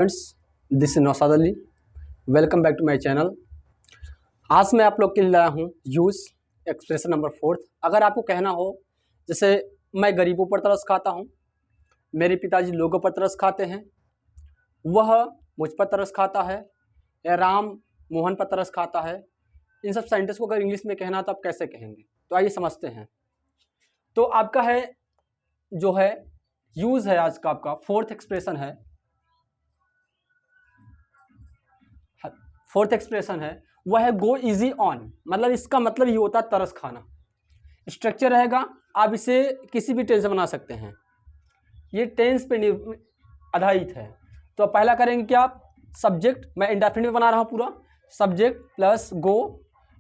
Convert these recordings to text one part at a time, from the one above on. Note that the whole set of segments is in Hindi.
Friends, this is Naushad Ali. Welcome back to my channel. आज मैं आप लोग के लिए लाया हूँ यूज़ एक्सप्रेशन नंबर 4। अगर आपको कहना हो जैसे मैं गरीबों पर तरस खाता हूँ, मेरे पिताजी लोगों पर तरस खाते हैं, वह मुझ पर तरस खाता है, या राम मोहन पर तरस खाता है, इन सब सेंटेंस को अगर इंग्लिश में कहना तो आप कैसे कहेंगे? तो आइए समझते हैं। तो आपका है जो है यूज़ है, आज का आपका फोर्थ एक्सप्रेशन है। फोर्थ एक्सप्रेशन है वह है गो इजी ऑन। मतलब इसका मतलब ये होता है तरस खाना। स्ट्रक्चर रहेगा, आप इसे किसी भी टेंस से बना सकते हैं, ये टेंस पे आधारित है। तो पहला करेंगे क्या, सब्जेक्ट, मैं इंडेफिनिट बना रहा हूँ पूरा, सब्जेक्ट प्लस गो।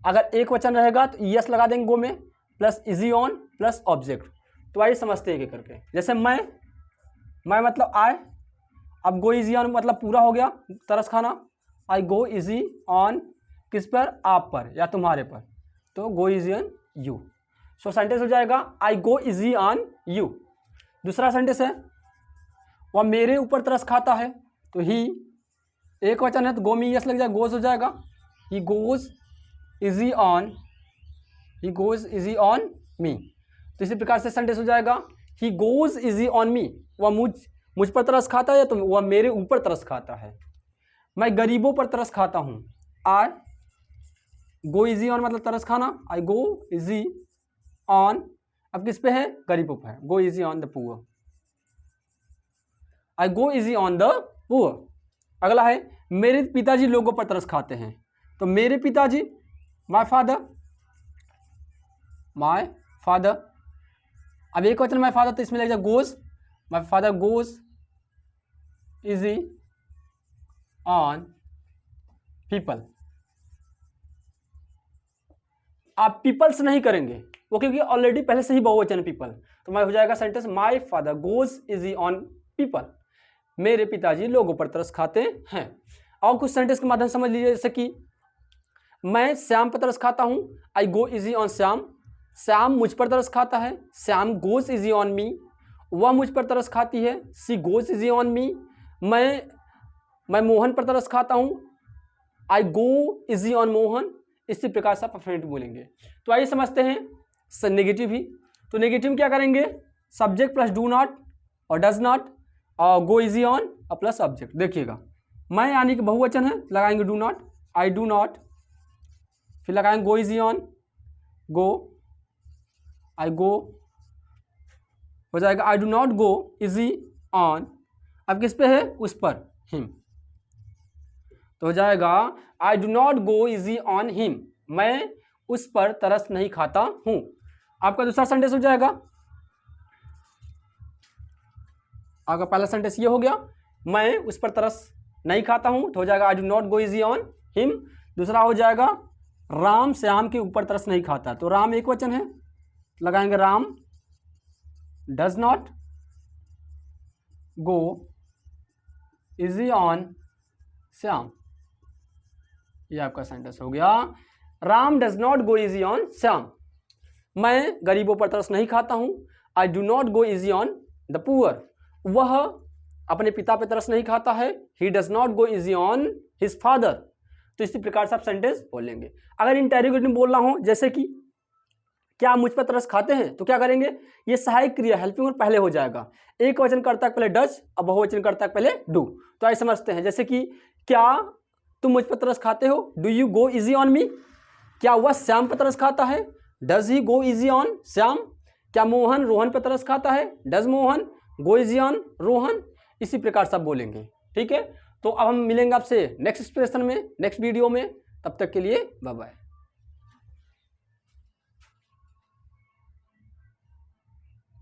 अगर एक वचन रहेगा तो यस लगा देंगे गो में, plus easy on plus object. तो आइए समझते हैं एक करके। जैसे मैं मतलब आए, अब गो इजी ऑन मतलब पूरा हो गया तरस खाना। आई गो इजी ऑन किस पर? आप पर या तुम्हारे पर, तो गो easy on you. So sentence हो जाएगा आई गो इजी ऑन यू। दूसरा सेंटेंस है वह मेरे ऊपर तरस खाता है, तो ही एक वचन है तो गो में यस लग जाएगा, गोज हो जाएगा। He goes easy on, he goes easy on मी। तो इसी प्रकार से सेंटेंस हो जाएगा he goes easy on me. वह मुझ पर तरस खाता है, तो वह मेरे ऊपर तरस खाता है। मैं गरीबों पर तरस खाता हूँ, आई गो इजी ऑन मतलब तरस खाना, आई गो इजी ऑन, अब किस पे है? गरीबों पर है, गो easy on the poor, I go easy on the poor. अगला है मेरे पिताजी लोगों पर तरस खाते हैं, तो मेरे पिताजी माय फादर, अब एक वचन माय फादर तो इसमें लग जाए goes, my father goes easy on people. आप पीपल्स नहीं करेंगे वो, क्योंकि ऑलरेडी पहले से ही बहुवचन पीपल, तो मैं हो जाएगा sentence my father goes easy on people. मेरे पिताजी लोगों पर तरस खाते हैं। और कुछ सेंटेंस के माध्यम समझ लीजिए, जैसे कि मैं श्याम पर तरस खाता हूं, I go easy on Shyam. Shyam मुझ पर तरस खाता है, Shyam goes easy on me. वह मुझ पर तरस खाती है, she goes easy on me. मैं मोहन पर तरस खाता हूं, I go easy on Mohan. इसी प्रकार से आप अफर्मेटिव बोलेंगे। तो आइए समझते हैं नेगेटिव ही। तो नेगेटिव में क्या करेंगे, सब्जेक्ट प्लस डू नॉट और डज नॉट और गो इजी ऑन और प्लस ऑब्जेक्ट। देखिएगा मैं यानी कि बहुवचन है, लगाएंगे do not, I do not, फिर लगाएंगे गो इजी ऑन, गो, आई गो हो जाएगा I do not go easy on, अब किस पे है? उस पर, हिम। तो हो जाएगा I do not go easy on him, मैं उस पर तरस नहीं खाता हूं। आपका दूसरा सेंटेंस हो जाएगा, आपका पहला सेंटेंस ये हो गया मैं उस पर तरस नहीं खाता हूं, तो हो जाएगा I do not go easy on him. दूसरा हो जाएगा राम श्याम के ऊपर तरस नहीं खाता, तो राम एक वचन है, लगाएंगे Ram does not go easy on Shyam. ये आपका सेंटेंस हो गया Ram does not go easy on Shyam. मैं गरीबों पर तरस नहीं खाता हूं, I do not go easy on the poor. वह अपने पिता पर तरस नहीं खाता है, he does not go easy on his father. तो इसी प्रकार से आप सेंटेंस बोलेंगे। अगर इंटेरोगेटिव बोलना हो, जैसे कि क्या मुझ पर तरस खाते हैं, तो क्या करेंगे, ये सहायक क्रिया हेल्पिंग वर्ब पहले हो जाएगा। एक वचन करता है पहले डज और बहुवचन करता है पहले डू। तो ऐसे समझते हैं, जैसे कि क्या तुम मुझ पर तरस खाते हो, do you go easy on मी। क्या वह श्याम पर तरस खाता है, does he go easy on Shyam. क्या मोहन रोहन पर तरस खाता है, does Mohan go easy on Rohan. इसी प्रकार से आप बोलेंगे, ठीक है। तो अब हम मिलेंगे आपसे नेक्स्ट एक्सप्रेशन में, नेक्स्ट वीडियो में। तब तक के लिए बाय बाय।